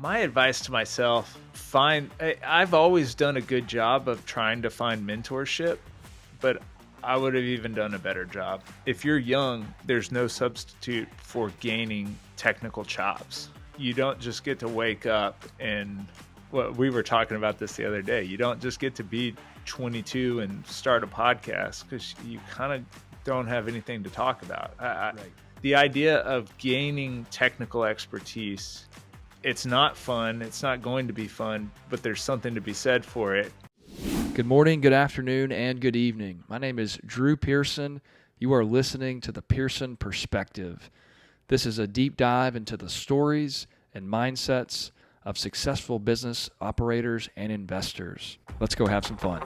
My advice to myself, I've always done a good job of trying to find mentorship, but I would have even done a better job. If you're young, there's no substitute for gaining technical chops. You don't just get to wake up and, well, we were talking about this the other day. You don't just get to be 22 and start a podcast because you kind of don't have anything to talk about. Right. The idea of gaining technical expertise, it's not fun. It's not going to be fun, but there's something to be said for it. Good morning, good afternoon, and good evening. My name is Drew Pearson. You are listening to the Pearson Perspective. This is a deep dive into the stories and mindsets of successful business operators and investors. Let's go have some fun.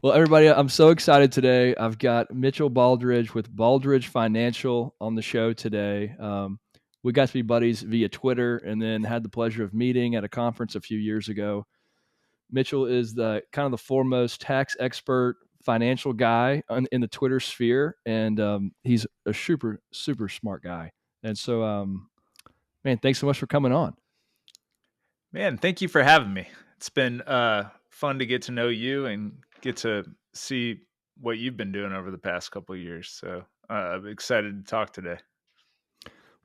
Well, everybody, I'm so excited today. I've got Mitchell Baldridge with Baldridge Financial on the show today. We got to be buddies via Twitter and then had the pleasure of meeting at a conference a few years ago. Mitchell is the kind of the foremost tax expert, financial guy in the Twitter sphere, and he's a super, super smart guy. And so, man, thanks so much for coming on. Man, thank you for having me. It's been fun to get to know you and get to see what you've been doing over the past couple of years. So I'm excited to talk today.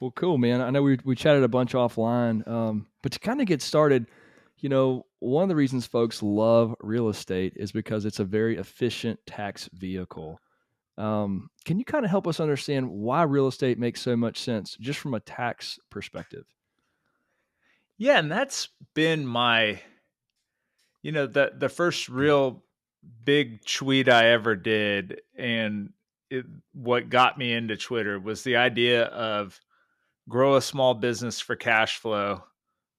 Well, cool, man. I know we chatted a bunch offline, but to kind of get started, you know, one of the reasons folks love real estate is because it's a very efficient tax vehicle. Can you kind of help us understand why real estate makes so much sense just from a tax perspective? Yeah, and that's been my, the first real big tweet I ever did, and what got me into Twitter was the idea of grow a small business for cash flow,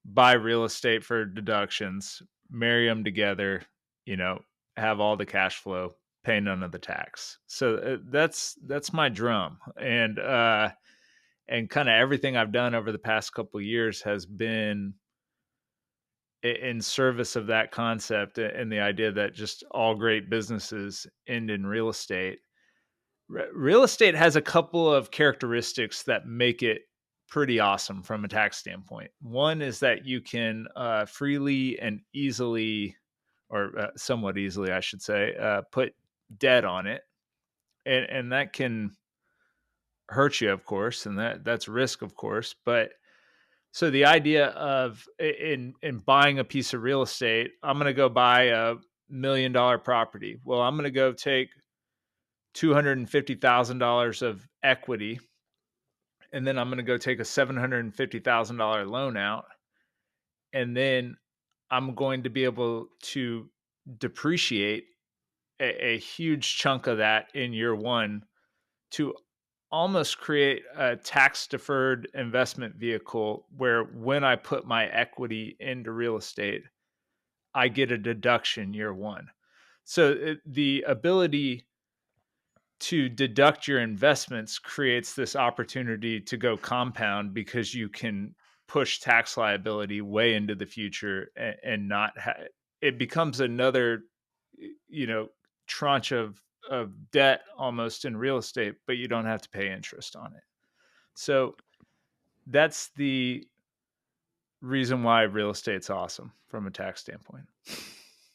buy real estate for deductions, marry them together, have all the cash flow, pay none of the tax. So that's my drum, and kind of everything I've done over the past couple of years has been in service of that concept and the idea that just all great businesses end in real estate. Real estate has a couple of characteristics that make it pretty awesome from a tax standpoint. One is that you can freely and easily, or somewhat easily, I should say, put debt on it, and that can hurt you, of course, and that's risk, of course. But so the idea of in buying a piece of real estate, I'm going to go buy $1 million property. Well, I'm going to go take $250,000 of equity, and then I'm going to go take a $750,000 loan out, and then I'm going to be able to depreciate a huge chunk of that in year one to almost create a tax deferred investment vehicle where when I put my equity into real estate, I get a deduction year one. So the ability to deduct your investments creates this opportunity to go compound because you can push tax liability way into the future and not it becomes another, tranche of debt almost in real estate, but you don't have to pay interest on it. So that's the reason why real estate's awesome from a tax standpoint.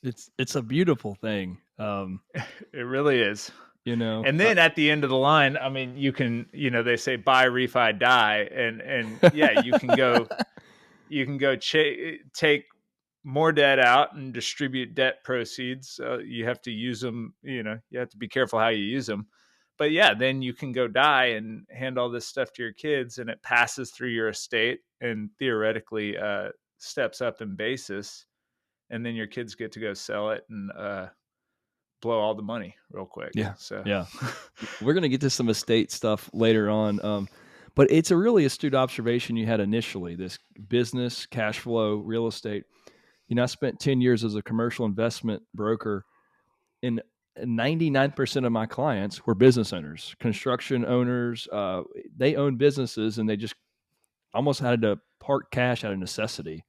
It's a beautiful thing. It really is. And then at the end of the line, I mean, you can, they say buy, refi, die, and yeah, you can go take more debt out and distribute debt proceeds. You have to use them, you have to be careful how you use them. But yeah, then you can go die and hand all this stuff to your kids, and it passes through your estate and theoretically steps up in basis, and then your kids get to go sell it and blow all the money real quick. Yeah. We're going to get to some estate stuff later on. But it's a really astute observation you had initially, this business, cash flow, real estate. I spent 10 years as a commercial investment broker, and 99% of my clients were business owners, construction owners. They own businesses, and they just almost had to park cash out of necessity.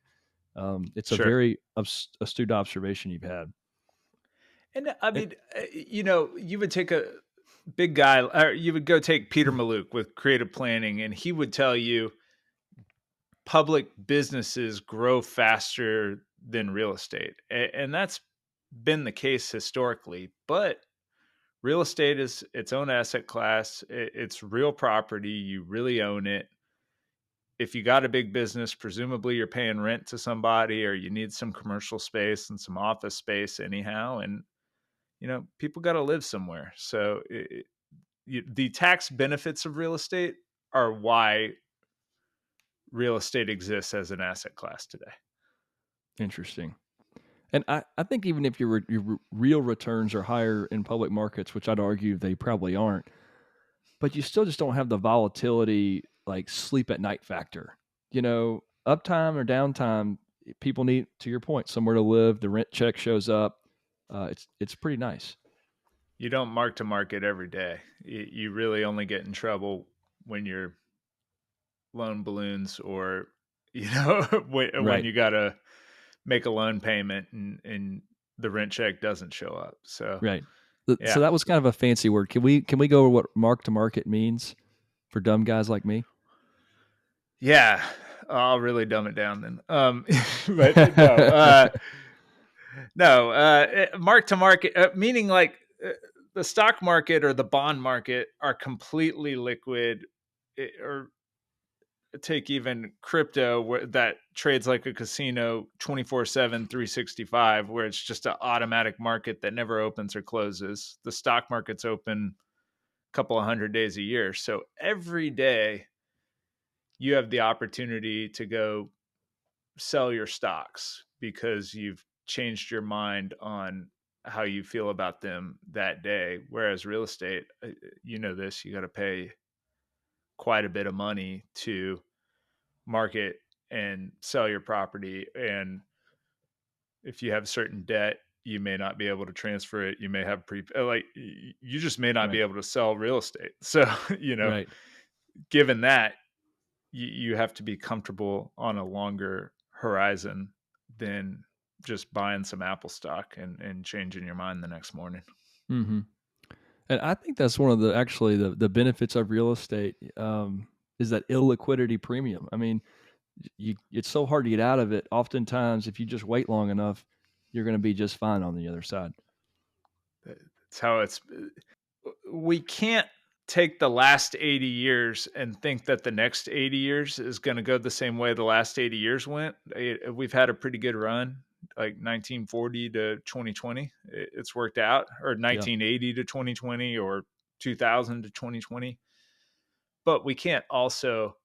It's a very astute observation you've had. And I mean, you would take big guy, or you would go take Peter Maluk with creative planning, and he would tell you public businesses grow faster than real estate. And that's been the case historically. But real estate is its own asset class, it's real property. You really own it. If you got a big business, presumably you're paying rent to somebody, or you need some commercial space and some office space anyhow. And, people got to live somewhere. So the tax benefits of real estate are why real estate exists as an asset class today. Interesting. And I think even if your real returns are higher in public markets, which I'd argue they probably aren't, but you still just don't have the volatility, like sleep at night factor. Uptime or downtime, people need, to your point, somewhere to live. The rent check shows up. It's pretty nice. You don't mark to market every day. You really only get in trouble when you're loan balloons, or when Right. you got to make a loan payment, and the rent check doesn't show up. So Right. So yeah, that was kind of a fancy word. Can we go over what mark to market means for dumb guys like me? yeah, I'll really dumb it down then. But no, no, mark to market, meaning like the stock market or the bond market are completely liquid, or take even crypto, that trades like a casino 24/7, 365, where it's just an automatic market that never opens or closes. The stock market's open a couple of 100 days a year. So every day you have the opportunity to go sell your stocks because you've changed your mind on how you feel about them that day. Whereas real estate, this, you got to pay quite a bit of money to market and sell your property. And if you have certain debt, you may not be able to transfer it. You may have you just may not be Right. able to sell real estate. So, Right. given that, you have to be comfortable on a longer horizon than just buying some Apple stock and changing your mind the next morning. Hmm. And I think that's one of the benefits of real estate, is that illiquidity premium. I mean, it's so hard to get out of it. Oftentimes, if you just wait long enough, you're going to be just fine on the other side. That's how we can't take the last 80 years and think that the next 80 years is going to go the same way the last 80 years went. We've had a pretty good run, like 1940 to 2020. It's worked out, or Yeah. 1980 to 2020, or 2000 to 2020. But we can't also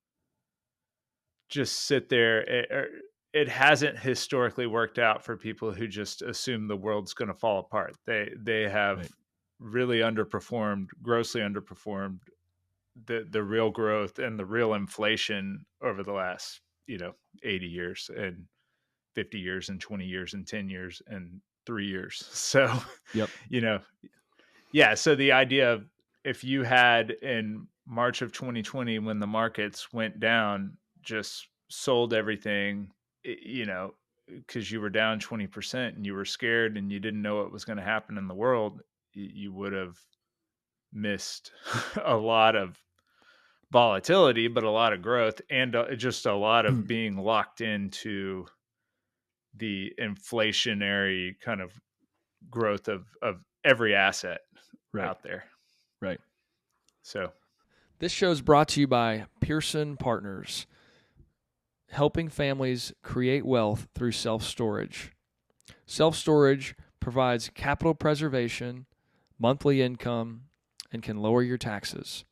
just sit there. It hasn't historically worked out for people who just assume the world's going to fall apart. They have Right. really underperformed, grossly underperformed the real growth and the real inflation over the last 80 years and 50 years and 20 years and 10 years and 3 years. So Yep. you know yeah, so the idea of, if you had in March of 2020, when the markets went down, just sold everything, because you were down 20% and you were scared and you didn't know what was going to happen in the world, you would have missed a lot of volatility, but a lot of growth, and just a lot of being locked into the inflationary kind of growth of every asset Right. out there. Right. So This show is brought to you by Pearson Partners, helping families create wealth through self storage. Self storage provides capital preservation, monthly income, and can lower your taxes.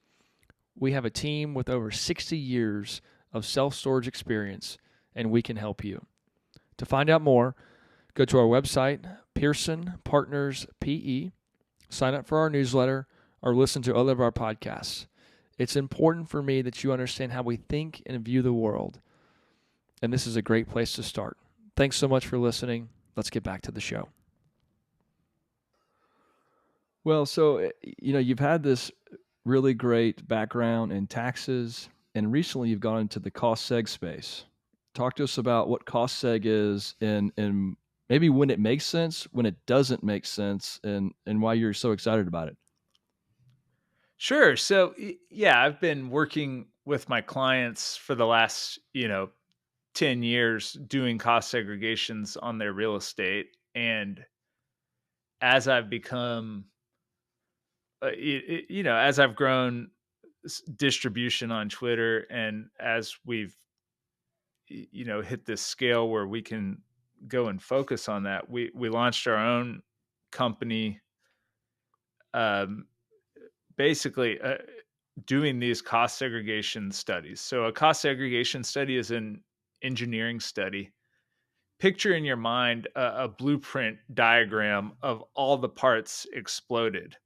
We have a team with over 60 years of self storage experience, and we can help you. To find out more, go to our website, Pearson Partners PE, sign up for our newsletter, or listen to other of our podcasts. It's important for me that you understand how we think and view the world, and this is a great place to start. Thanks so much for listening. Let's get back to the show. Well, so you've had this really great background in taxes, and recently you've gone into the cost seg space. Talk to us about what cost seg is, and maybe when it makes sense, when it doesn't make sense, and why you're so excited about it. Sure. So, yeah, I've been working with my clients for the last, 10 years doing cost segregations on their real estate. And as I've become, as I've grown distribution on Twitter and as we've, hit this scale where we can go and focus on that, we launched our own company, um, basically doing these cost segregation studies. So, a cost segregation study is an engineering study. Picture in your mind a blueprint diagram of all the parts exploded,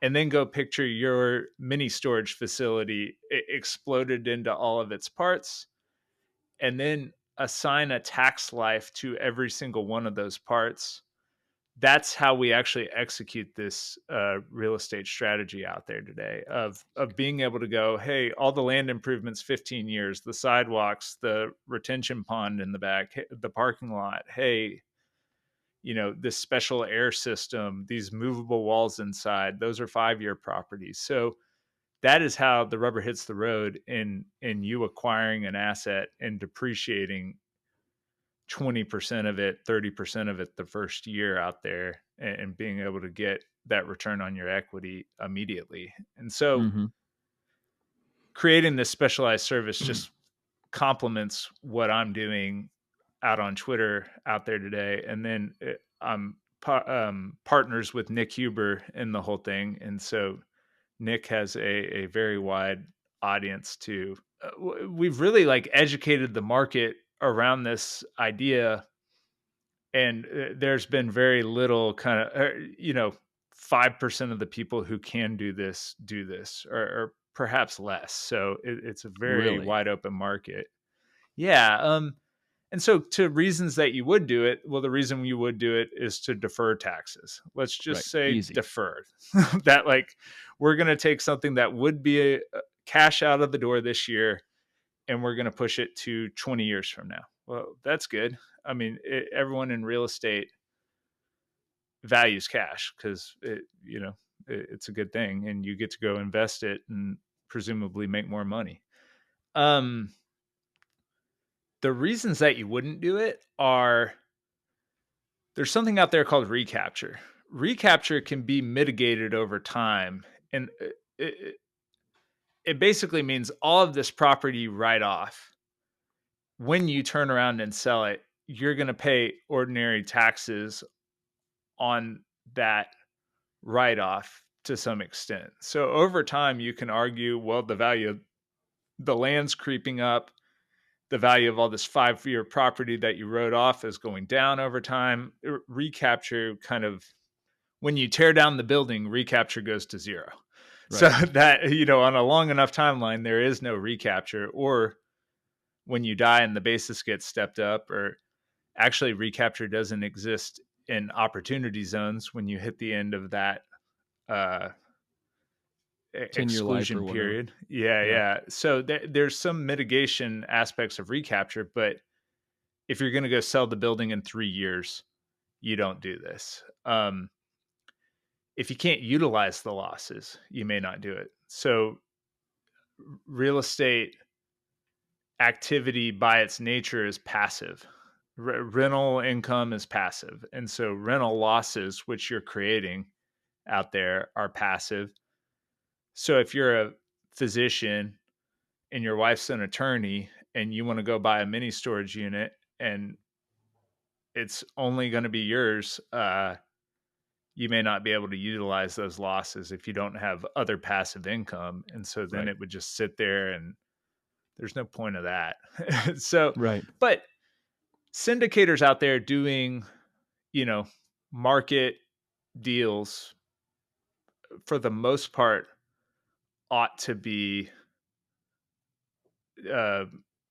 and then go picture your mini storage facility exploded into all of its parts, and then assign a tax life to every single one of those parts. That's how we actually execute this real estate strategy out there today of being able to go, hey, all the land improvements 15 years, the sidewalks, the retention pond in the back, the parking lot, hey, this special air system, these movable walls inside, those are 5-year properties. So that is how the rubber hits the road in you acquiring an asset and depreciating 20% of it, 30% of it the first year out there, and being able to get that return on your equity immediately. And so Mhm. creating this specialized service just complements what I'm doing out on Twitter out there today. And then I'm partners with Nick Huber in the whole thing. And so Nick has a very wide audience too. We've really like educated the market around this idea, and there's been very little kind of 5% of the people who can do this, or perhaps less. So it's a very Really? wide open market. Yeah. And so, to reasons that you would do it, well, the reason you would do it is to defer taxes. Let's Right. just say Easy. defer. That, like, we're going to take something that would be a cash out of the door this year, and we're going to push it to 20 years from now. Well, that's good. I mean, everyone in real estate values cash because it's a good thing, and you get to go invest it and presumably make more money. Um, the reasons that you wouldn't do it are, there's something out there called recapture. Recapture can be mitigated over time, and it basically means all of this property write off. When you turn around and sell it, you're going to pay ordinary taxes on that write off to some extent. So over time, you can argue, well, the value of the land's creeping up. The value of all this 5-year property that you wrote off is going down over time. Recapture kind of, when you tear down the building, recapture goes to zero. So Right. that, on a long enough timeline, there is no recapture. Or when you die and the basis gets stepped up, or actually recapture doesn't exist in opportunity zones when you hit the end of that uh, 10-year life or exclusion whatever. period. Yeah, Yeah. yeah. So there's some mitigation aspects of recapture, but if you're going to go sell the building in 3 years, you don't do this. If you can't utilize the losses, you may not do it. So real estate activity by its nature is passive. Rental income is passive. And so rental losses, which you're creating out there, are passive. So if you're a physician and your wife's an attorney and you want to go buy a mini storage unit and it's only going to be yours, you may not be able to utilize those losses if you don't have other passive income. And so then Right. it would just sit there, and there's no point of that. So, Right. but syndicators out there doing, you know, market deals for the most part ought to be uh,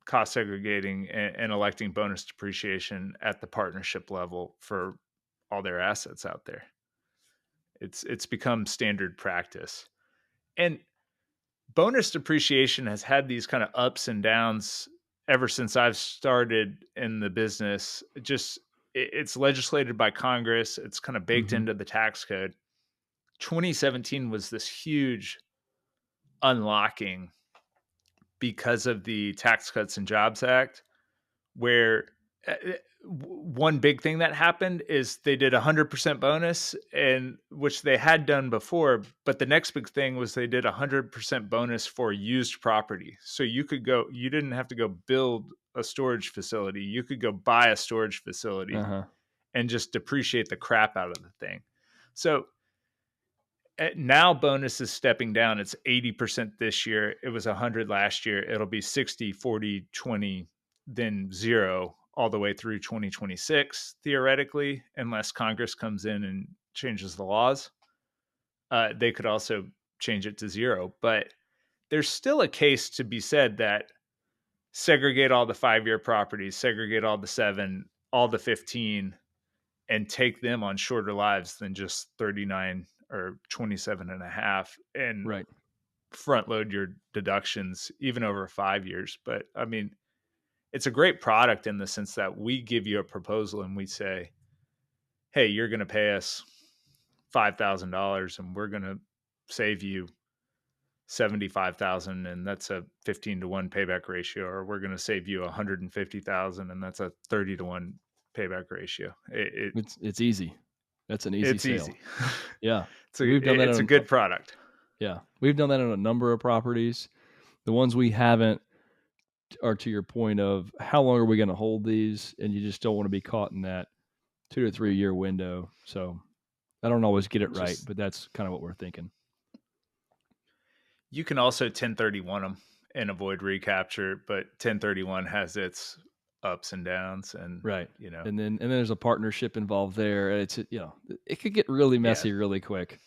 cost segregating and electing bonus depreciation at the partnership level for all their assets out there. It's become standard practice. And bonus depreciation has had these kind of ups and downs ever since I've started in the business. Just it's legislated by Congress. It's kind of baked Mhm. into the tax code. 2017 was this huge. unlocking because of the Tax Cuts and Jobs Act, where one big thing that happened is they did 100% bonus, and which they had done before, but the next big thing was they did 100% bonus for used property. So you didn't have to go build a storage facility. You could go buy a storage facility Uh-huh. and just depreciate the crap out of the thing. So now bonus is stepping down. It's 80% this year. It was 100 last year. It'll be 60, 40, 20, then zero all the way through 2026, theoretically, unless Congress comes in and changes the laws. They could also change it to zero. But there's still a case to be said that segregate all the 5-year properties, segregate all the 7, all the 15, and take them on shorter lives than just 39 or 27 and a half, and Right. front load your deductions even over 5 years. But I mean, it's a great product in the sense that we give you a proposal and we say, hey, you're going to pay us $5,000 and we're going to save you 75,000, and that's a 15-to-1 payback ratio, or we're going to save you 150,000 and that's a 30-to-1 payback ratio. It's easy. That's an easy It's sale. easy. Yeah. it's We've done that a on good product. yeah. We've done that on a number of properties. The ones we haven't are to your point of how long are we going to hold these, and you just don't want to be caught in that 2 to 3 year window. So, I don't always get it right, Just but that's kind of what we're thinking. You can also 1031 them and avoid recapture, but 1031 has its ups and downs, and Right. you know, And then there's a partnership involved there. It's it could get really yeah, messy really quick.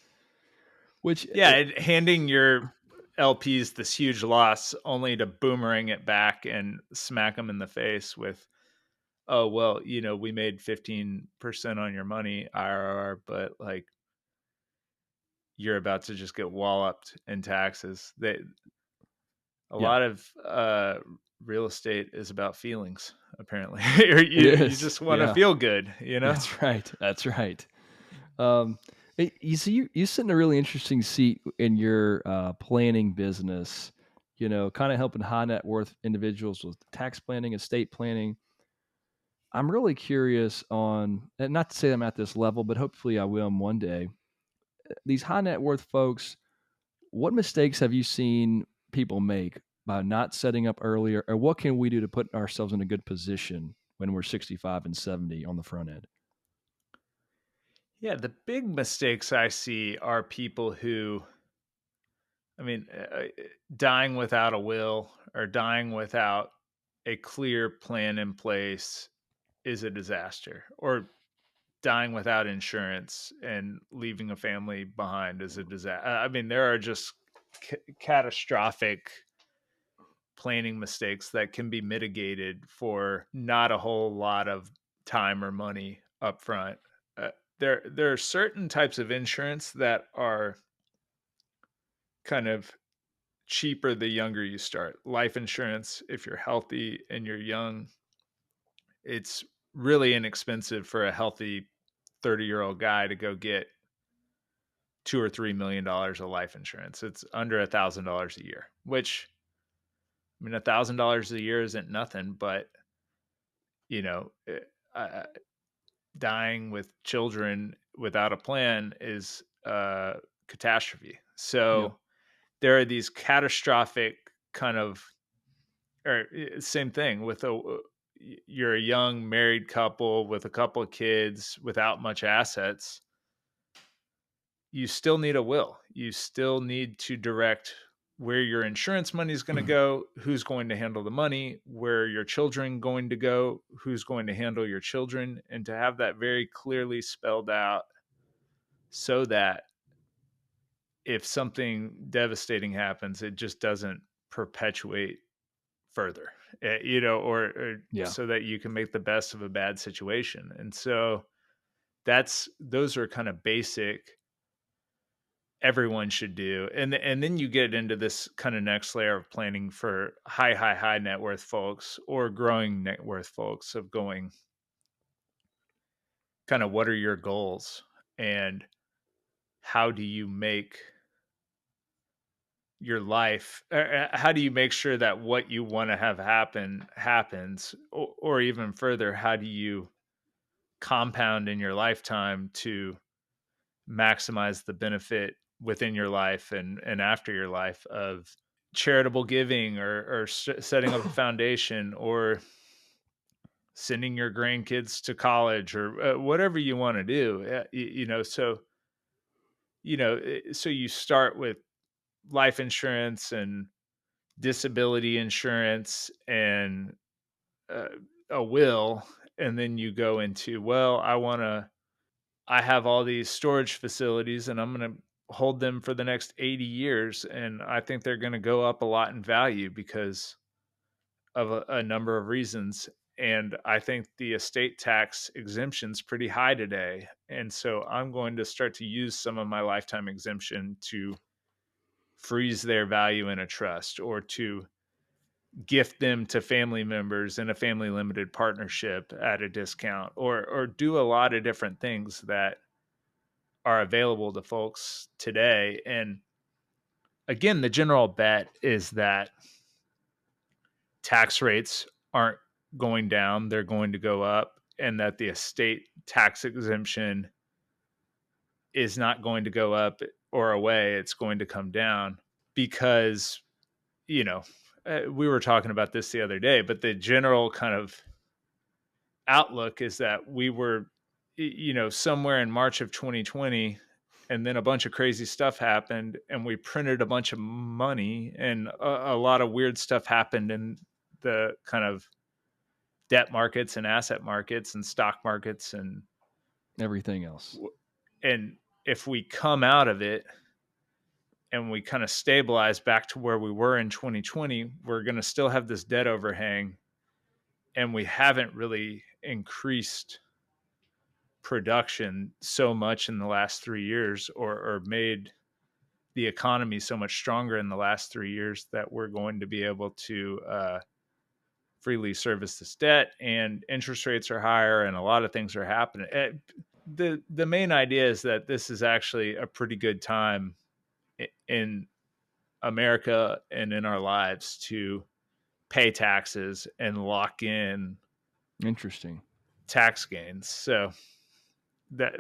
Which handing your LPs this huge loss only to boomerang it back and smack them in the face with, oh well, we made 15% on your money IRR, but like you're about to just get walloped in taxes. A yeah, lot of real estate is about feelings, apparently. Or it you is. just want to Yeah. feel good, That's right. That's right. You see, you sit in a really interesting seat in your planning business. Kind of helping high net worth individuals with tax planning, estate planning. I'm really curious on, and not to say I'm at this level, but hopefully I will one day. These high net worth folks, what mistakes have you seen people make by not setting up earlier, or what can we do to put ourselves in a good position when we're 65 and 70 on the front end? Yeah, the big mistakes I see are people who, I mean, dying without a will or dying without a clear plan in place is a disaster. Or dying without insurance and leaving a family behind is a disaster. I mean, there are just catastrophic planning mistakes that can be mitigated for not a whole lot of time or money up front. There are certain types of insurance that are kind of cheaper the younger you start. Life insurance, if you're healthy and you're young, it's really inexpensive for a healthy 30-year-old guy to go get $2 or $3 million of life insurance. It's under $1,000 a year, which, I mean, $1,000 a year isn't nothing, but you know, uh, dying with children without a plan is a catastrophe. Yep. So there are these catastrophic kind of, or same thing with you're a young married couple with a couple of kids without much assets. You still need a will. You still need to direct where your insurance money is going to go, who's going to handle the money, where your children going to go, who's going to handle your children, and to have that very clearly spelled out so that if something devastating happens, it just doesn't perpetuate further, or Yeah. so that you can make the best of a bad situation. And so those are kind of basic everyone should do. And then you get into this kind of next layer of planning for high net worth folks or growing net worth folks, of going kind of, what are your goals and how do you make your life, how do you make sure that what you want to have happen happens, or even further, how do you compound in your lifetime to maximize the benefit within your life and after your life of charitable giving, or setting up a foundation, or sending your grandkids to college, or whatever you want to do. So you start with life insurance and disability insurance and uh, a will, and then you go into, well, I have all these storage facilities and I'm going to hold them for the next 80 years, and I think they're going to go up a lot in value because of a number of reasons. And I think the estate tax exemption's pretty high today. And so I'm going to start to use some of my lifetime exemption to freeze their value in a trust, or to gift them to family members in a family limited partnership at a discount, or do a lot of different things that are available to folks today. And again, the general bet is that tax rates aren't going down, they're going to go up, and that the estate tax exemption is not going to go up or away, it's going to come down. Because, you know, we were talking about this the other day, but the general kind of outlook is that we were, somewhere in March of 2020, and then a bunch of crazy stuff happened, and we printed a bunch of money, and a lot of weird stuff happened in the kind of debt markets and asset markets and stock markets, Everything else. and if we come out of it and we kind of stabilize back to where we were in 2020, we're going to still have this debt overhang, and we haven't really increased production so much in the last 3 years, or made the economy so much stronger in the last 3 years, that we're going to be able to freely service this debt, and interest rates are higher, and a lot of things are happening. The main idea is that this is actually a pretty good time in America and in our lives to pay taxes and lock in Interesting. tax gains. So that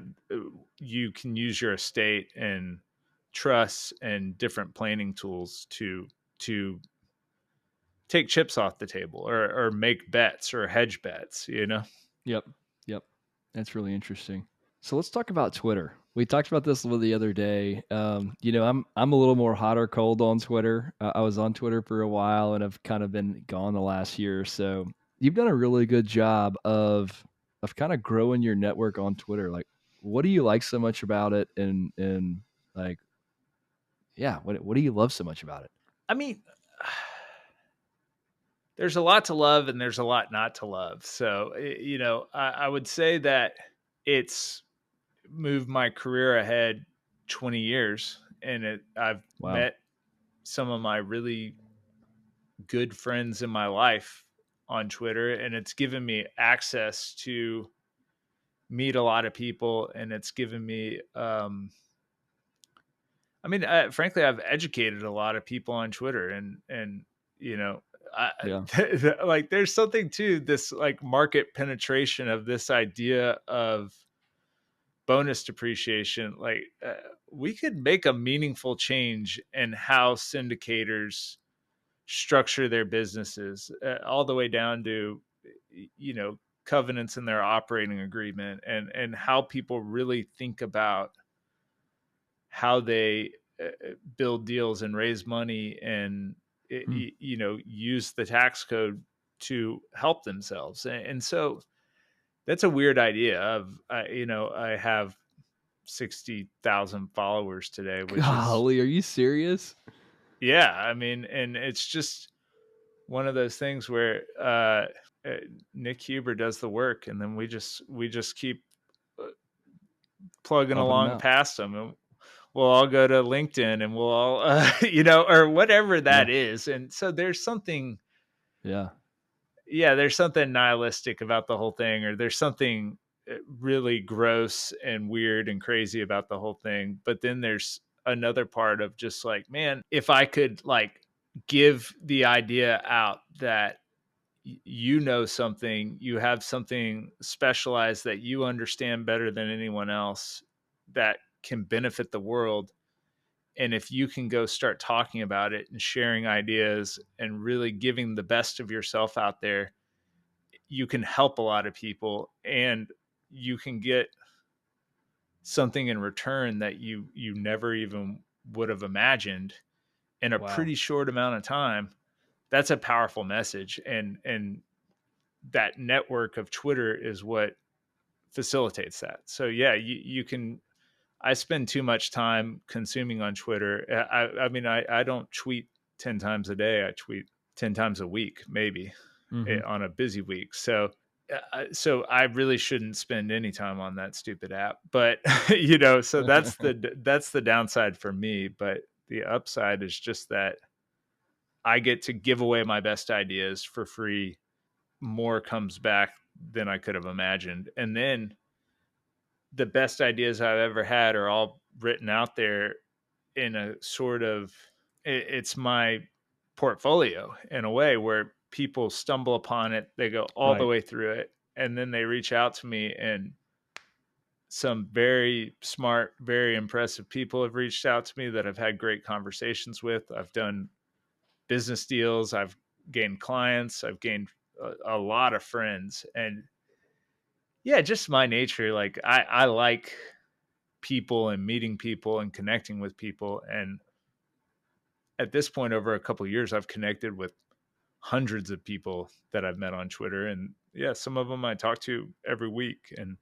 you can use your estate and trusts and different planning tools to take chips off the table, or make bets or hedge bets. Yep. Yep. That's really interesting. So let's talk about Twitter. We talked about this the other day. I'm a little more hot or cold on Twitter. I was on Twitter for a while and have kind of been gone the last year or so. You've done a really good job of kind of growing your network on Twitter. Like, what do you like so much about it? And like, yeah, what do you love so much about it? I mean, there's a lot to love and there's a lot not to love. So, I would say that it's moved my career ahead 20 years, and I've Wow. met some of my really good friends in my life on Twitter, and it's given me access to meet a lot of people, and it's given me, frankly, I've educated a lot of people on Twitter, and you know, I, Yeah. like, there's something to this, like, market penetration of this idea of bonus depreciation. Like, we could make a meaningful change in how syndicators structure their businesses, all the way down to, covenants in their operating agreement, and how people really think about how they build deals and raise money, and Hmm. use the tax code to help themselves. And so that's a weird idea of, I have 60,000 followers today, which is, Golly, are you serious? yeah, I mean, and it's just one of those things where uh, Nick Huber does the work, and then we just keep uh, plugging Pumping them along out. past them, and we'll all go to LinkedIn, and we'll all, or whatever Yeah. that is. And so there's something, Yeah. yeah, there's something nihilistic about the whole thing, or there's something really gross and weird and crazy about the whole thing. But then there's another part of just like, man, if I could like give the idea out that you know something, you have something specialized that you understand better than anyone else that can benefit the world. And if you can go start talking about it and sharing ideas and really giving the best of yourself out there, you can help a lot of people and you can get something in return that you never even would have imagined in a Wow. pretty short amount of time. That's a powerful message. And that network of Twitter is what facilitates that. So yeah, you can. I spend too much time consuming on Twitter. I mean, I don't tweet 10 times a day. I tweet 10 times a week, maybe Hmm. on a busy week. So I really shouldn't spend any time on that stupid app. But so that's the downside for me. But the upside is just that I get to give away my best ideas for free. More comes back than I could have imagined. And then the best ideas I've ever had are all written out there in a sort of it's my portfolio in a way where people stumble upon it, they go all the Right. way through it, and then they reach out to me, and some very smart, very impressive people have reached out to me that I've had great conversations with. I've done business deals, I've gained clients, I've gained a lot of friends. And yeah, just my nature, like I like people and meeting people and connecting with people. And at this point, over a couple of years, I've connected with hundreds of people that I've met on Twitter. And yeah, some of them I talk to every week, and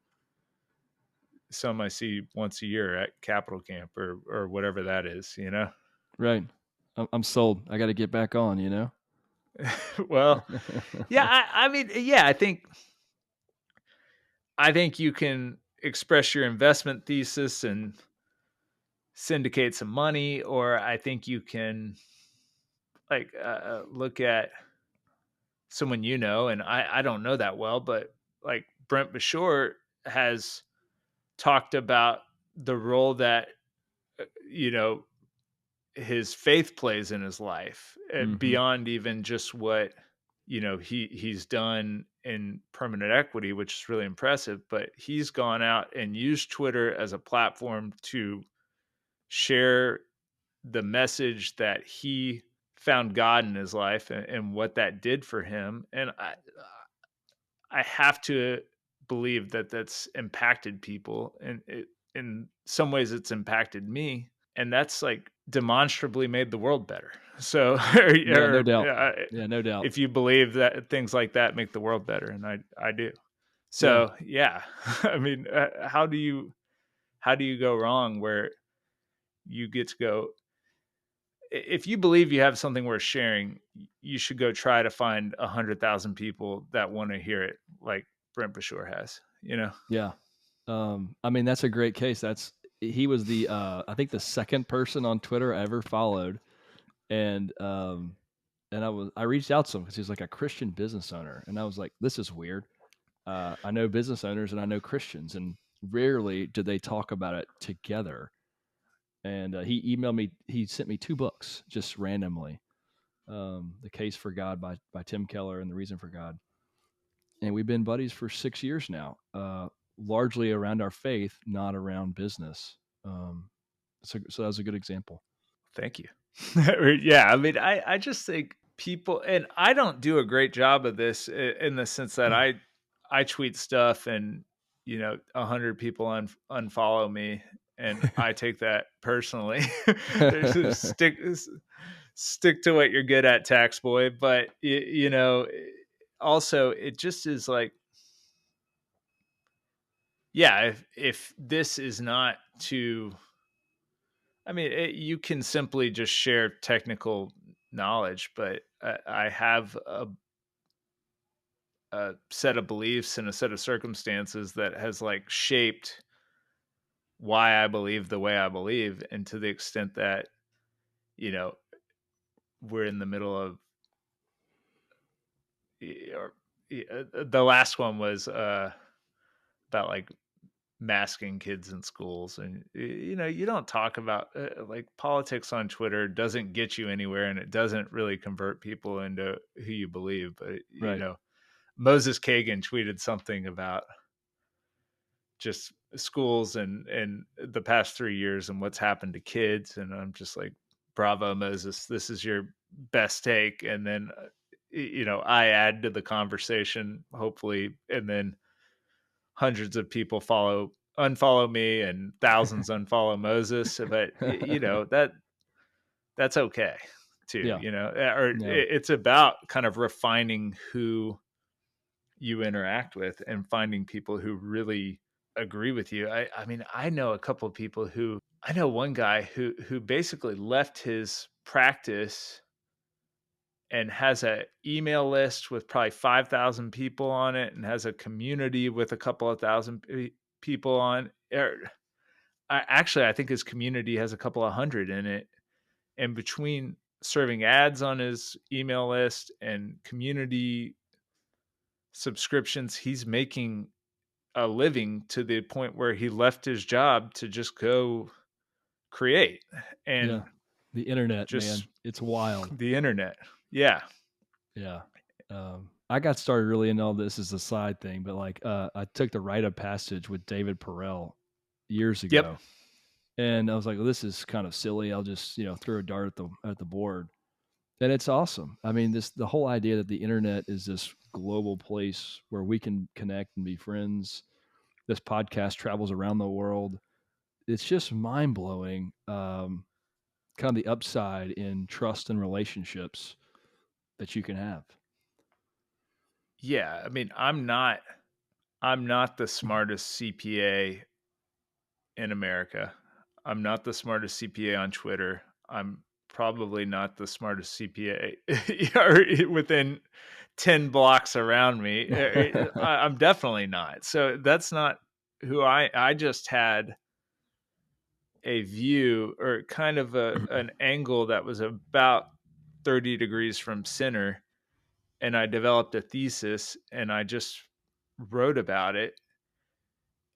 some I see once a year at Capital Camp or whatever that is. Right. I'm sold. I got to get back on, you know? Well, yeah, I mean, yeah, I think you can express your investment thesis and syndicate some money, or I think you can like look at someone and I don't know that well, but like Brent Bashore has talked about the role that you know his faith plays in his life, Hmm. beyond even just what he's done in permanent equity, which is really impressive. But he's gone out and used Twitter as a platform to share the message that he found God in his life, and what that did for him. And I have to believe that that's impacted people, and in some ways it's impacted me, and that's like demonstrably made the world better. So, Yeah, no or, doubt. Yeah, no doubt. if you believe that things like that make the world better, and I do. Yeah. So, yeah, I mean, how do you go wrong where you get to go? If you believe you have something worth sharing, you should go try to find 100,000 people that want to hear it, like Brent Bashore has. Yeah. I mean, that's a great case. He was the I think the second person on Twitter I ever followed, and I reached out to him because he's like a Christian business owner, and I was like, this is weird. I know business owners and I know Christians, and rarely do they talk about it together. And he emailed me. He sent me two books just randomly. The Case for God by Tim Keller and The Reason for God. And we've been buddies for 6 years now, largely around our faith, not around business. So that was a good example. Thank you. Yeah, I mean, I just think people, and I don't do a great job of this in the sense that I tweet stuff, and 100 people unfollow me, and I take that personally. There's just stick to what you're good at, tax boy. But also it just is like, yeah, if this is not to, I mean, you can simply just share technical knowledge, but I have a set of beliefs and a set of circumstances that has like shaped why I believe the way I believe. And to the extent that, you know, we're in the middle of, or the last one was about like masking kids in schools, and you don't talk about like politics on Twitter doesn't get you anywhere, and it doesn't really convert people into who you believe. But Right. Moses Kagan tweeted something about just schools and the past 3 years and what's happened to kids, and I'm just like, bravo, Moses, this is your best take. And then I add to the conversation, hopefully, and then hundreds of people unfollow me, and thousands unfollow Moses. But that's okay too, Yeah. or No. it's about kind of refining who you interact with and finding people who really agree with you. I mean, I know a couple of people who I know one guy who basically left his practice and has a email list with probably 5,000 people on it, and has a community with a couple of thousand people on. Actually, I think his community has a couple of hundred in it. And between serving ads on his email list and community subscriptions, he's making a living to the point where he left his job to just go create Yeah. and The internet, just man, it's wild. the internet. Yeah. Yeah. I got started really in all this as a side thing, but like, I took the rite of passage with David Perel years Yep. ago, and I was like, well, this is kind of silly. I'll just, throw a dart at the board. And it's awesome. I mean, the whole idea that the internet is this global place where we can connect and be friends. This podcast travels around the world. It's just mind blowing. Kind of the upside in trust and relationships that you can have. Yeah. I mean, I'm not the smartest CPA in America. I'm not the smartest CPA on Twitter. I'm probably not the smartest CPA within 10 blocks around me. I'm definitely not. So that's not who I just had a view, or kind of an angle that was about 30 degrees from center, and I developed a thesis and I just wrote about it,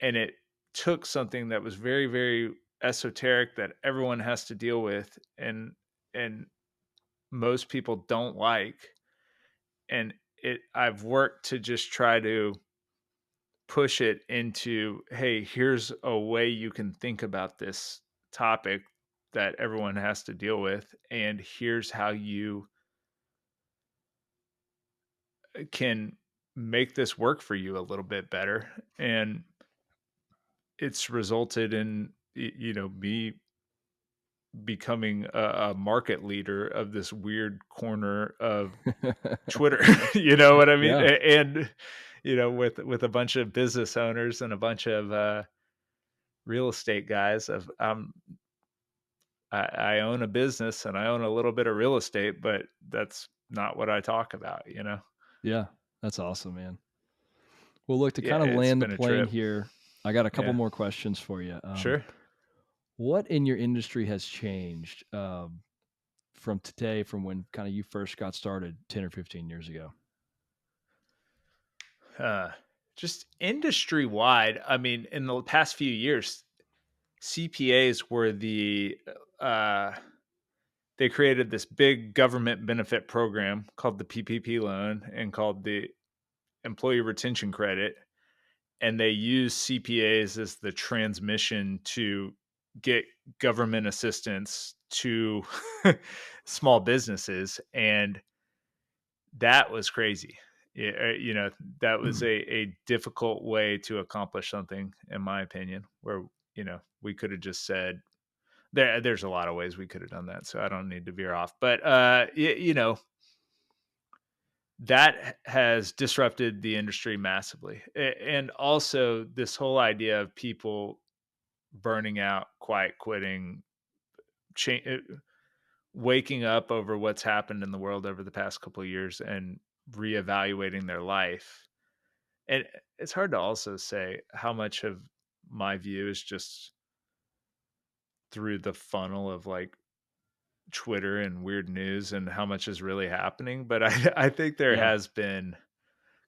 and it took something that was very, very esoteric that everyone has to deal with, and most people don't like, and I've worked to just try to push it into, hey, here's a way you can think about this topic that everyone has to deal with, and here's how you can make this work for you a little bit better. And it's resulted in me becoming a market leader of this weird corner of Twitter. You know what I mean? Yeah. And with a bunch of business owners and a bunch of real estate guys. I own a business and I own a little bit of real estate, but that's not what I talk about. Yeah. That's awesome, man. Well, look, to Yeah, kind of it's land the been a plane trip. here, I got a couple Yeah, more questions for you. sure. What in your industry has changed from today, from when kind of you first got started 10 or 15 years ago? Uh, just industry wide. I mean, in the past few years, CPAs were uh, they created this big government benefit program called the PPP loan and called the Employee Retention Credit. And they use CPAs as the transmission to get government assistance to small businesses. And that was crazy. Yeah, that was a difficult way to accomplish something, in my opinion, where, we could have just said, there's a lot of ways we could have done that. So I don't need to veer off, but, that has disrupted the industry massively. And also this whole idea of people burning out, quiet quitting, cha- uh, waking up over what's happened in the world over the past couple of years and reevaluating their life. And it's hard to also say how much of my view is just through the funnel of like Twitter and weird news and how much is really happening. But I think there Yeah. has been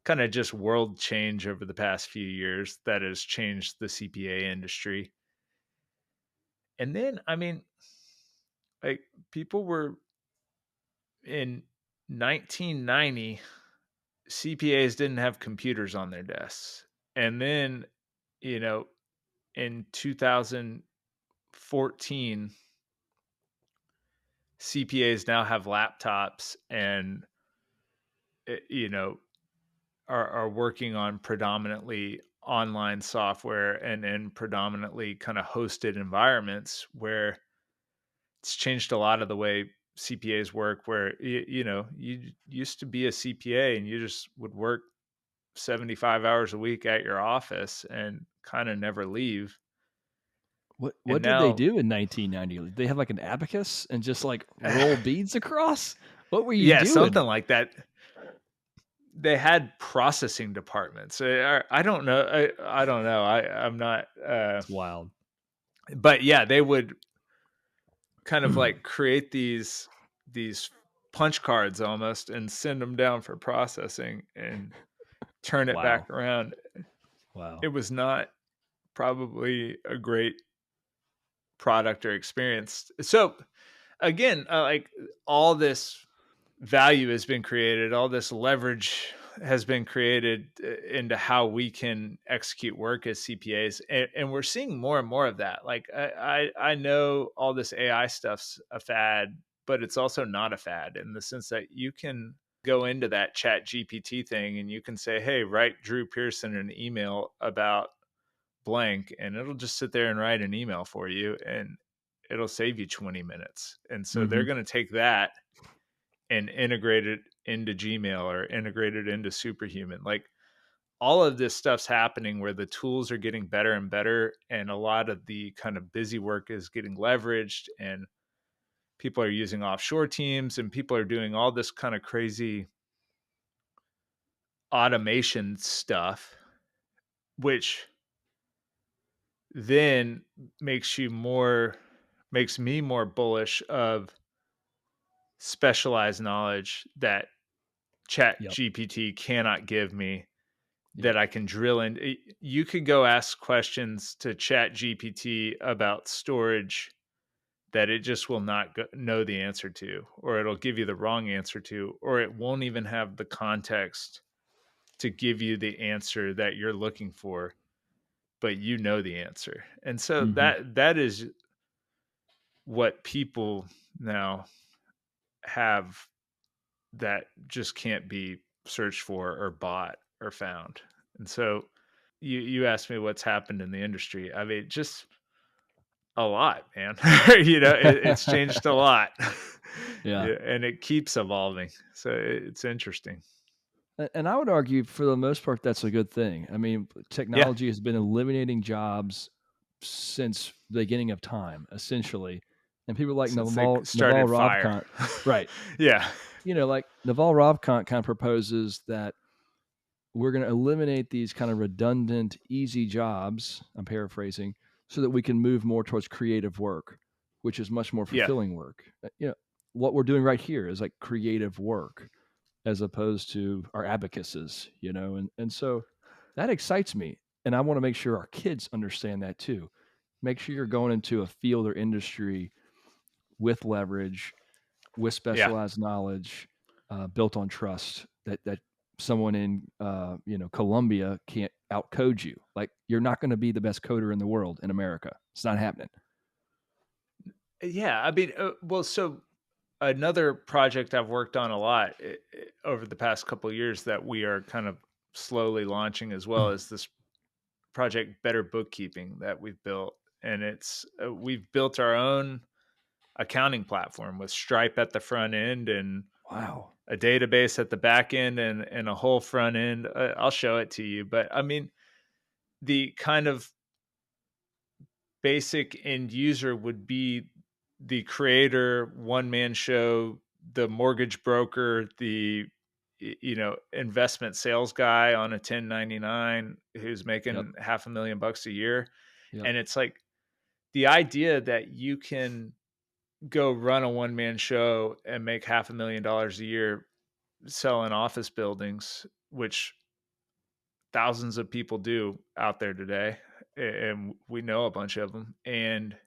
kind of just world change over the past few years that has changed the CPA industry. And then, I mean, like people were in 1990, CPAs didn't have computers on their desks. And then, you know, in 2014, CPAs now have laptops and, you know, are working on predominantly online software and predominantly kind of hosted environments where it's changed a lot of the way CPAs work. Where you used to be a CPA and you just would work 75 hours a week at your office and kind of never leave. What And did they now, do in 1990? Did they have, like, an abacus and just, like, roll beads across? What were you yeah, doing? something like that. They had processing departments. I don't know. I don't know. I'm not. It's wild. But yeah, they would kind of like create these punch cards almost and send them down for processing and turn it Wow. back around. Wow. It was not probably a great product or experience. So again, like all this value has been created, all this leverage has been created into how we can execute work as CPAs, and we're seeing more and more of that. Like I know all this AI stuff's a fad, but it's also not a fad in the sense that you can go into that chat GPT thing and you can say, hey, write Drew Pearson an email about blank, and it'll just sit there and write an email for you, and it'll save you 20 minutes. And so they're Mhm. going to take that and integrate it into Gmail or integrate it into Superhuman. Like all of this stuff's happening where the tools are getting better and better, and a lot of the kind of busy work is getting leveraged, and people are using offshore teams, and people are doing all this kind of crazy automation stuff, which then makes me more bullish of specialized knowledge that chat Yep. gpt cannot give me, Yep. that I can drill in. You could go ask questions to chat gpt about storage that it just will not know the answer to, or it'll give you the wrong answer to, or it won't even have the context to give you the answer that you're looking for, but you know the answer. And so Mhm. that is what people now have that just can't be searched for or bought or found. And so you asked me what's happened in the industry. I mean, just a lot, man. It's changed a lot. Yeah. Yeah, and it keeps evolving. So it's interesting. And I would argue for the most part that's a good thing. I mean, Yeah. technology has been eliminating jobs since the beginning of time, essentially. And people like Since they Naval started fire. Ravikant, right? Yeah. Like Naval Ravikant kind of proposes that we're going to eliminate these kind of redundant, easy jobs. I'm paraphrasing, so that we can move more towards creative work, which is much more Yeah. fulfilling work. What we're doing right here is like creative work as opposed to our abacuses, and so that excites me. And I want to make sure our kids understand that too. Make sure you're going into a field or industry with leverage, with Yeah. specialized knowledge, built on trust that someone in Colombia can't outcode you. Like you're not going to be the best coder in the world in America. It's not happening. Yeah. I mean, well, so another project I've worked on a lot over the past couple of years that we are kind of slowly launching as well is this project Better Bookkeeping that we've built. And we've built our own accounting platform with Stripe at the front end and Wow. a database at the back end and a whole front end. I'll show it to you. But I mean, the kind of basic end user would be the creator, one man show, the mortgage broker, the investment sales guy on a 1099 who's Yep. making half a million bucks a year. Yep. And it's like the idea that you can go run a one man show and make half a million dollars a year selling office buildings, which thousands of people do out there today, and we know a bunch of them, and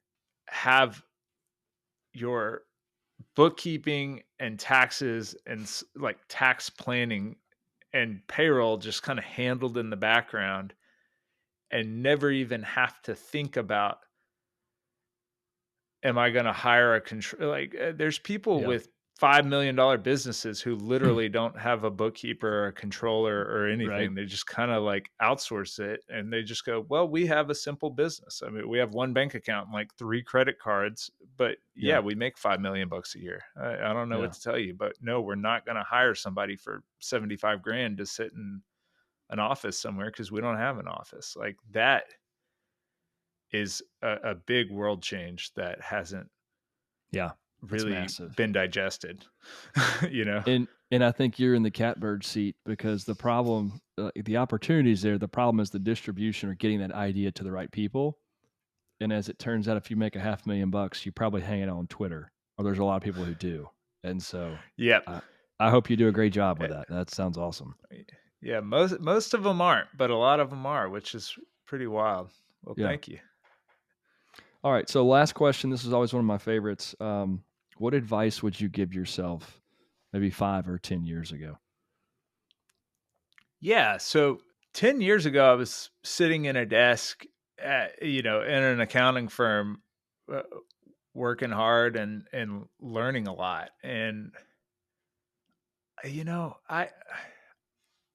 have your bookkeeping and taxes and like tax planning and payroll just kind of handled in the background and never even have to think about, am I gonna hire a control, like, there's people Yeah. with $5 million businesses who literally don't have a bookkeeper or a controller or Right. anything. They just kinda, like, outsource it, and they just go, "Well, we have a simple business. I mean, we have 1 bank account and, like, 3 credit cards, but, yeah, Yeah. we make 5 million bucks a year. I don't know what Yeah. to tell you, but, no, we're not gonna hire somebody for 75 grand to sit in an office somewhere because we don't have an office." Like, that is a big world change that hasn't Yeah. That's really massive. been digested, you know? And I think you're in the catbird seat because the problem, the opportunity is there. The problem is the distribution or getting that idea to the right people. And as it turns out, if you make a 500,000 bucks, you probably hang it on Twitter, or there's a lot of people who do. And so, Yep. I, I hope you do a great job with Eh, that. That sounds awesome. yeah, most of them aren't, but a lot of them are, which is pretty wild. Well, Yeah. thank you. All right. So, last question. This is always one of my favorites. What advice would you give yourself maybe 5 or 10 years ago? Yeah, so 10 years ago, I was sitting in a desk in an accounting firm, uh, working hard and learning a lot, and, I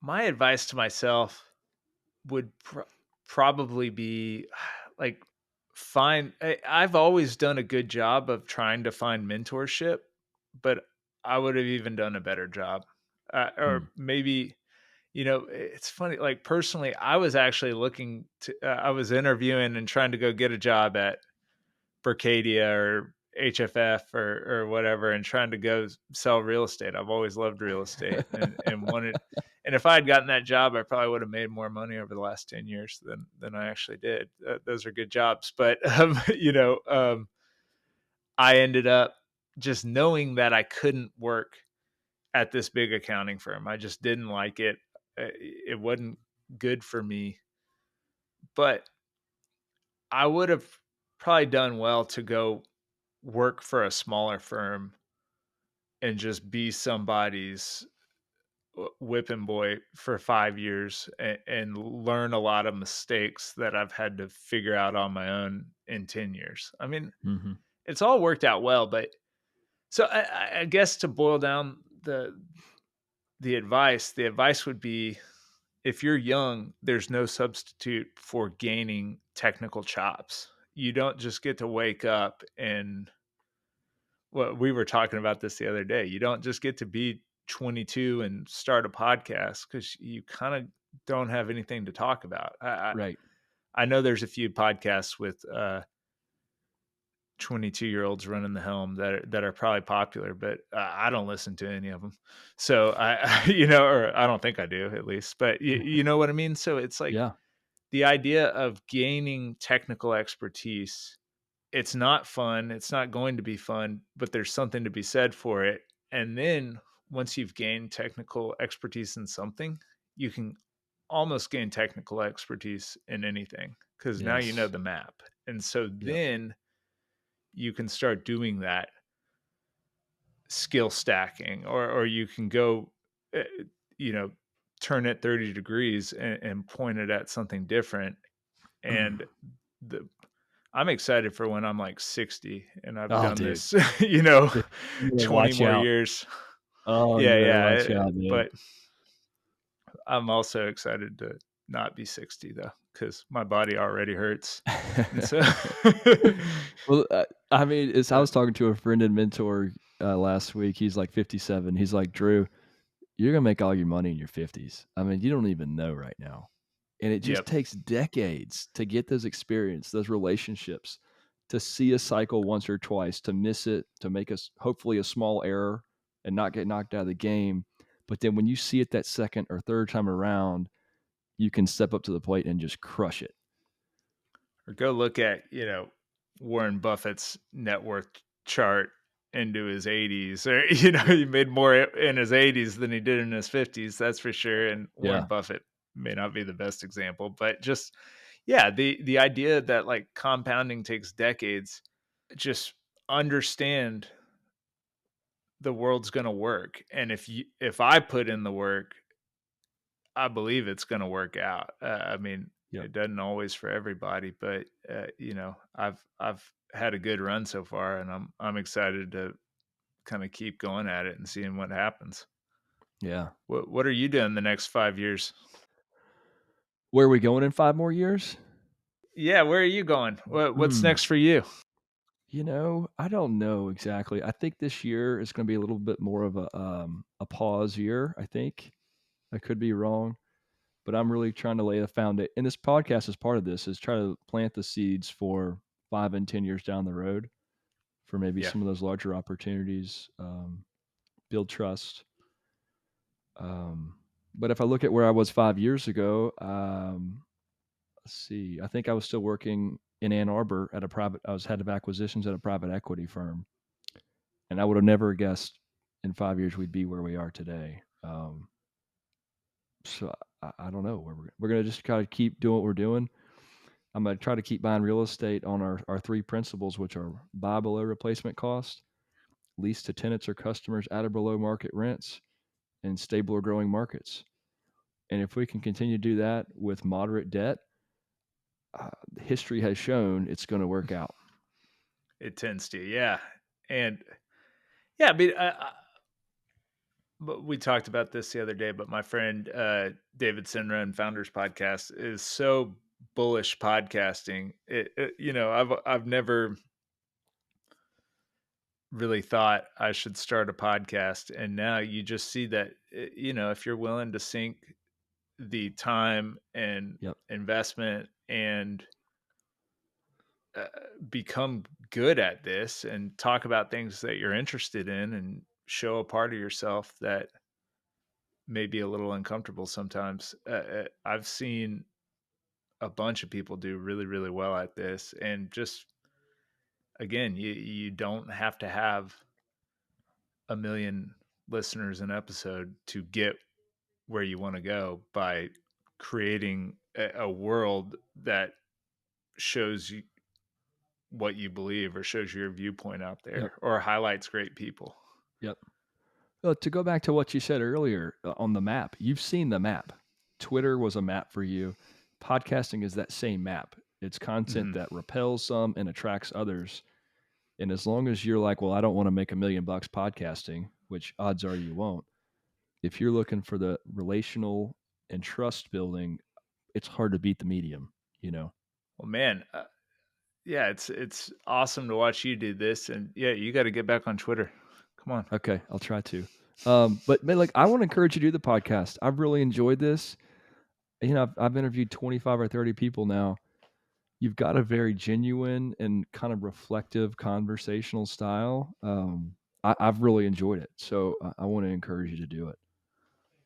my advice to myself would probably be, like, I've always done a good job of trying to find mentorship, but I would have even done a better job. Hmm. Or maybe, it's funny, like, personally, I was actually looking to I was interviewing and trying to go get a job at Berkadia or HFF or whatever, and trying to go sell real estate. I've always loved real estate and wanted, and if I had gotten that job, I probably would have made more money over the last 10 years than I actually did. Those are good jobs, but I ended up just knowing that I couldn't work at this big accounting firm. I just didn't like it. It wasn't good for me, but I would have probably done well to go work for a smaller firm and just be somebody's whipping boy for 5 years and learn a lot of mistakes that I've had to figure out on my own in 10 years. I mean, Hmm. it's all worked out well, but so I guess to boil down the advice would be, if you're young, there's no substitute for gaining technical chops. You don't just get to wake up and, well, we were talking about this the other day. You don't just get to be 22 and start a podcast because you kind of don't have anything to talk about. Right. I know there's a few podcasts with 22-year-olds running the helm that are probably popular, but I don't listen to any of them. So or I don't think I do, at least. But you know what I mean. So it's like Yeah. the idea of gaining technical expertise. It's not fun, it's not going to be fun, but there's something to be said for it, and then once you've gained technical expertise in something, you can almost gain technical expertise in anything because now you know Yes. the map, and so Yep. then you can start doing that skill stacking, or you can go, uh, you know, turn it 30 degrees and point it at something different, and the I'm excited for when I'm, like, 60 and I've Oh, done dude. this, You better 20 watch more out. years. Oh, Yeah, you better yeah, watch out, man. but I'm also excited to not be 60 though, because my body already hurts, and so Well, I mean, I but was talking to a friend and mentor last week. He's like 57. He's like, Drew, you're gonna make all your money in your 50s. I mean, you don't even know right now, and it just yep. takes decades to get those experience, those relationships, to see a cycle once or twice, to miss it, to make us hopefully a small error and not get knocked out of the game. But then when you see it that second or third time around, you can step up to the plate and just crush it. Or go look at, Warren Buffett's net worth chart into his 80s, or, Yeah. he made more in his 80s than he did in his 50s, that's for sure, and Warren Yeah. Buffett may not be the best example, but just yeah, the idea that like compounding takes decades, just understand the world's going to work, and if I put in the work, I believe it's going to work out. I mean, Yep. it doesn't always for everybody, but I've had a good run so far, and I'm excited to kind of keep going at it and seeing what happens. Yeah. What are you doing the next 5 years? Where are we going in 5 more years? Yeah, where are you going? What's Hmm. next for you? I don't know exactly. I think this year is gonna be a little bit more of a pause year, I think. I could be wrong, but I'm really trying to lay a foundation. And this podcast is part of this, is try to plant the seeds for 5 and 10 years down the road for maybe Yeah, some of those larger opportunities, build trust. But if I look at where I was 5 years ago, let's see, I think I was still working in Ann Arbor at a private I was head of acquisitions at a private equity firm, and I would have never guessed in 5 years we'd be where we are today. So I don't know where we're gonna just kind of keep doing what we're doing. I'm gonna try to keep buying real estate on our 3 principles, which are buy below replacement cost, lease to tenants or customers at or below market rents, and stable or growing markets. And if we can continue to do that with moderate debt, history has shown it's going to work out. it tends to. Yeah, and yeah, I mean, but we talked about this the other day. But my friend David Sinra and Founders Podcast is so bullish podcasting. I've never really thought I should start a podcast, and now you just see that if you're willing to sink the time and Yep. investment and uh, become good at this and talk about things that you're interested in and show a part of yourself that may be a little uncomfortable sometimes. I've seen a bunch of people do really, really well at this, and just again, you don't have to have a million listeners an episode to get where you want to go by creating a world that shows you what you believe or shows your viewpoint out Yep. there or highlights great people. Yep. Well, to go back to what you said earlier on the map, you've seen the map. Twitter was a map for you. Podcasting is that same map. It's content Hmm. that repels some and attracts others. And as long as you're like, well, I don't want to make $1 million podcasting, which odds are you won't. If you're looking for the relational and trust building, it's hard to beat the medium, you know? Well, man, yeah, it's awesome to watch you do this, and yeah, you got to get back on Twitter. Come on. Okay, I'll try to. But man, like I want to encourage you to do the podcast. I've really enjoyed this. I've interviewed 25 or 30 people now. You've got a very genuine and kind of reflective conversational style. I've really enjoyed it. So I want to encourage you to do it.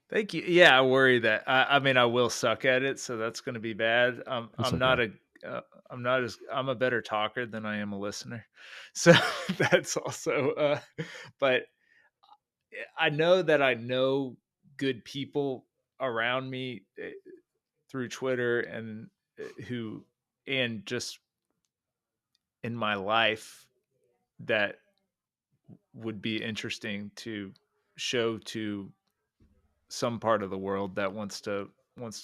Thank you. Yeah, I worry that I mean I will suck at it, so that's going to be bad. It's okay. I'm not as I'm a better talker than I am a listener, so that's also. But I know that I know good people around me through Twitter and who and just in my life that would be interesting to show to some part of the world that wants to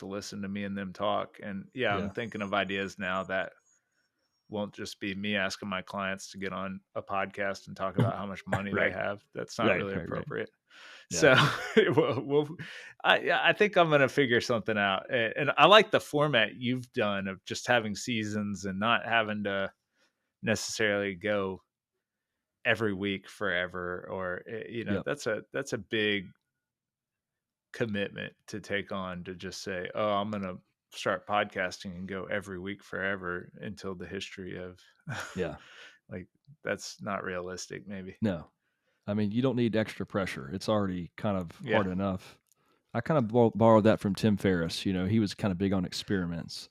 listen to me and them talk. And yeah, I'm Yeah. thinking of ideas now that won't just be me asking my clients to get on a podcast and talk about how much money they Right. have. That's not Right. really Right. Right. appropriate. Yeah. So I think I'm going to figure something out. And I like the format you've done of just having seasons and not having to necessarily go every week forever. Or Yep. that's a big commitment to take on, to just say, oh, I'm going to start podcasting and go every week forever until the history of Yeah. like that's not realistic maybe. No. I mean, you don't need extra pressure. It's already kind of Yeah. hard enough. I kind of borrowed that from Tim Ferriss. He was kind of big on experiments.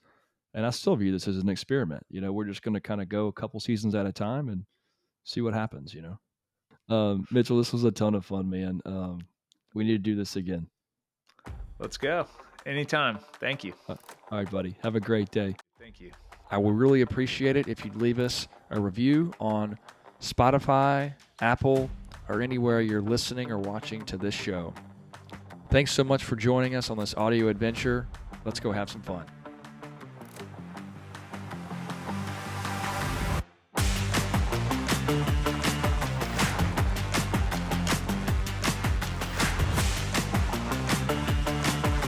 And I still view this as an experiment. We're just going to kind of go a couple seasons at a time and see what happens. Mitchell, this was a ton of fun, man. We need to do this again. Let's go. Anytime. Thank you. All right, buddy. Have a great day. Thank you. I would really appreciate it if you'd leave us a review on Spotify, Apple, or anywhere you're listening or watching to this show. Thanks so much for joining us on this audio adventure. Let's go have some fun.